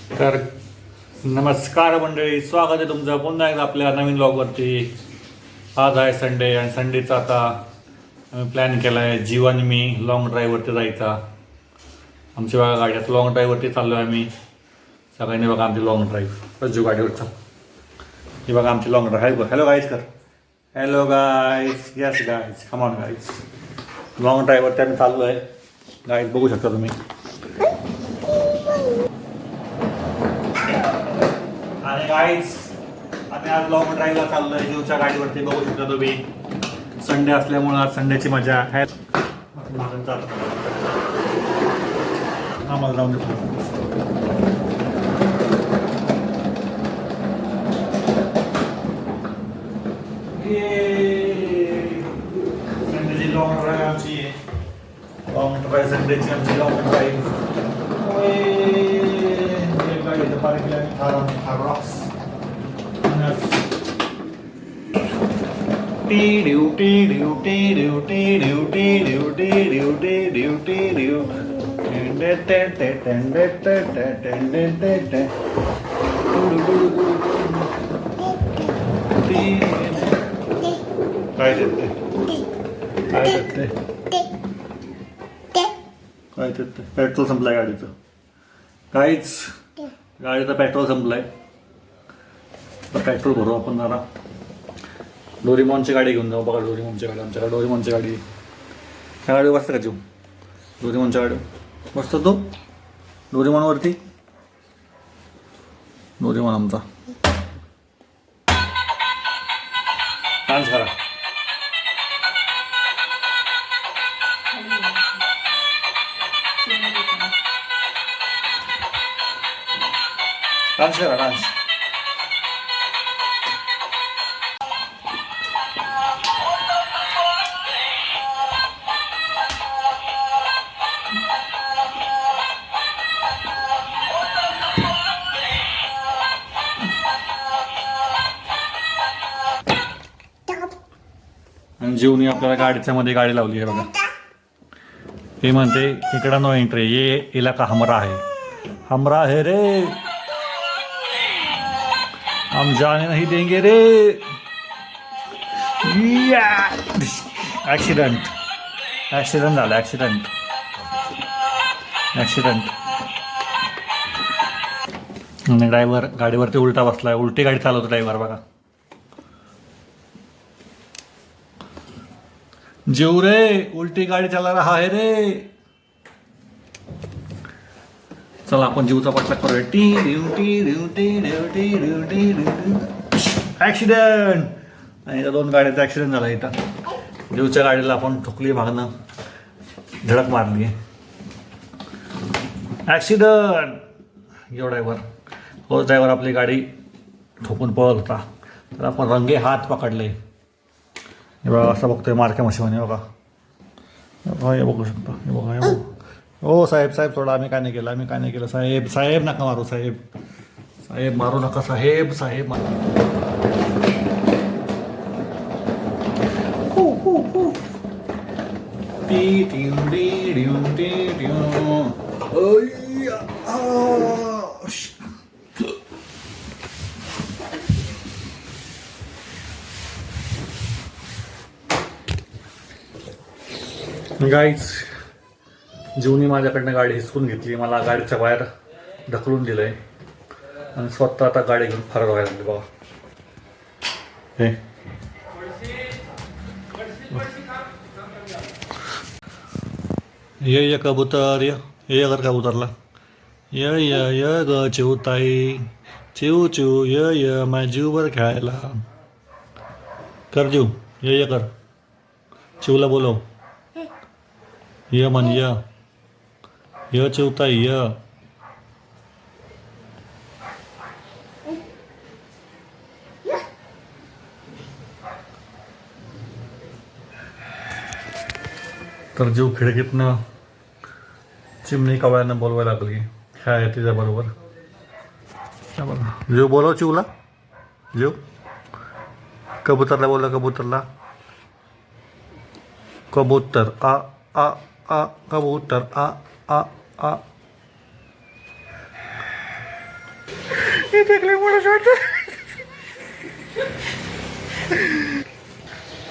तर नमस्कार मंडळी, स्वागत आहे तुमचं पुन्हा एकदा आपल्या नवीन ब्लॉगवरती. आज आहे संडे आणि संडेचा आता आम्ही प्लॅन केला आहे जीव आणि मी लॉंग ड्राईव्हवरती जायचा. आमची बघा गाड्यात लॉंग ड्राईव्हवरती चाललो आहे आम्ही सगळ्यांनी. बघा आमची लॉंग ड्राईव्ह रज्जू गाडीवरचा. ही बघा आमची लॉंग ड्राईव्ह. हॅलो गाईज कर. Hello guys. Yes guys, come on guys. Long ड्राईव्हवरती आम्ही चाललो आहे गाईज, बघू शकता तुम्ही. आणि गाईज आम्ही आज लॉंग ड्राईव्हला चाललो आहे जीवच्या गाडीवरती, बघू शकता तुम्ही. संडे असल्यामुळं आज संडेची मजा आहे. आम्हाला जाऊन देतो. संडेची लॉंग ड्राईव्ह आमची. लॉंग ड्राईव्ह संडेची आमची लॉंग ड्राईव्ह. गाडीचं पार्किंग आणि थार रॉक्स. काय देते काय देते काय देते. पेट्रोल संपलंय गाडीचं. काहीच गाडीचं पेट्रोल संपलंय. तर पेट्रोल भरू आपण जरा. डोरीमॉनची गाडी घेऊन जाऊ. बघा डोरीमॉनची गाडी आमच्याकडे. डोरीमॉनची गाडी. ह्या गाडी बसतं का जीव? डोरीमॉनच्या गाडी बसतो तो डोरीमॉनवरती. डोरीमॉन आमचा. डान्स करा. डान्स करा डान्स. आणि जीवनी आपल्याला गाडीच्या मध्ये गाडी लावली आहे बघा. हे म्हणते इकडं नो एंट्री, ये इलाका हमरा है. हमरा है रे, हम जाने नहीं देंगे रे. ऍक्सिडेंट ऍक्सिडेंट झाला. Accident accident. आणि ड्रायव्हर गाडीवरती उलटा बसलाय. उलटी गाडी चालवतो ड्रायव्हर बघा. जीव रे, उलटी गाडी चला रहा है रे. चला आपण जीवचा पटला करूया. ऍक्सिडेंट. आणि त्या दोन गाड्याचा ऍक्सिडेंट झाला इथं. जीवच्या गाडीला आपण ठोकली मागणं, धडक मारली. ऍक्सिडेंट. यो ड्रायव्हर. हो ड्रायव्हर आपली गाडी ठोकून पळत होता. तर आपण रंगे हात पकडले. हे बघा असं बघतोय मारक्या मशिवाने. बघा हे बघू शकता. हे बघा हे बघा. हो साहेब साहेब सोडा. आम्ही काय नाही केलं. आम्ही काय नाही केलं. साहेब साहेब नका मारू. साहेब साहेब मारू नका. साहेब साहेब मारू. गाईज जीवनी माझ्याकडनं गाडी हिसकून घेतली. मला गाडीच्या बाहेर ढकलून दिलंय आणि स्वतः आता गाडी घेऊन फरार व्हायला लागली बघा. हे ये कबूतर ये कर कबूतरला. य ग चिवताई चिव चिव य माझ्या जीववर खेळायला. कर जीव. ये कर. चिवला बोलव. य म्हण. य चिवताई य. तर जीव खिडकीतनं चिमणी कवळ्यानं बोलवायला लागली. काय आहे तिच्याबरोबर. जीव बोलव चिवला. जीव कबूतरला बोलला. कबूतरला. कबूतर आ आ आ. कबूतर आ आ आ.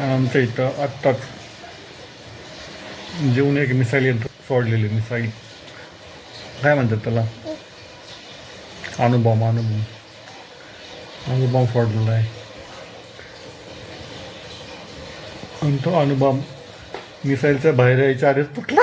आमच्या इथं आत्ताच जेवण एक मिसाईल यंत्र सोडलेली मिसाईल काय म्हणतात त्याला अणुबॉम्ब अणुबॉम्ब सोडलेला आहे आणि तो अणुबॉम्ब मिसाईलच्या बाहेर यायच्या आधीच तुटला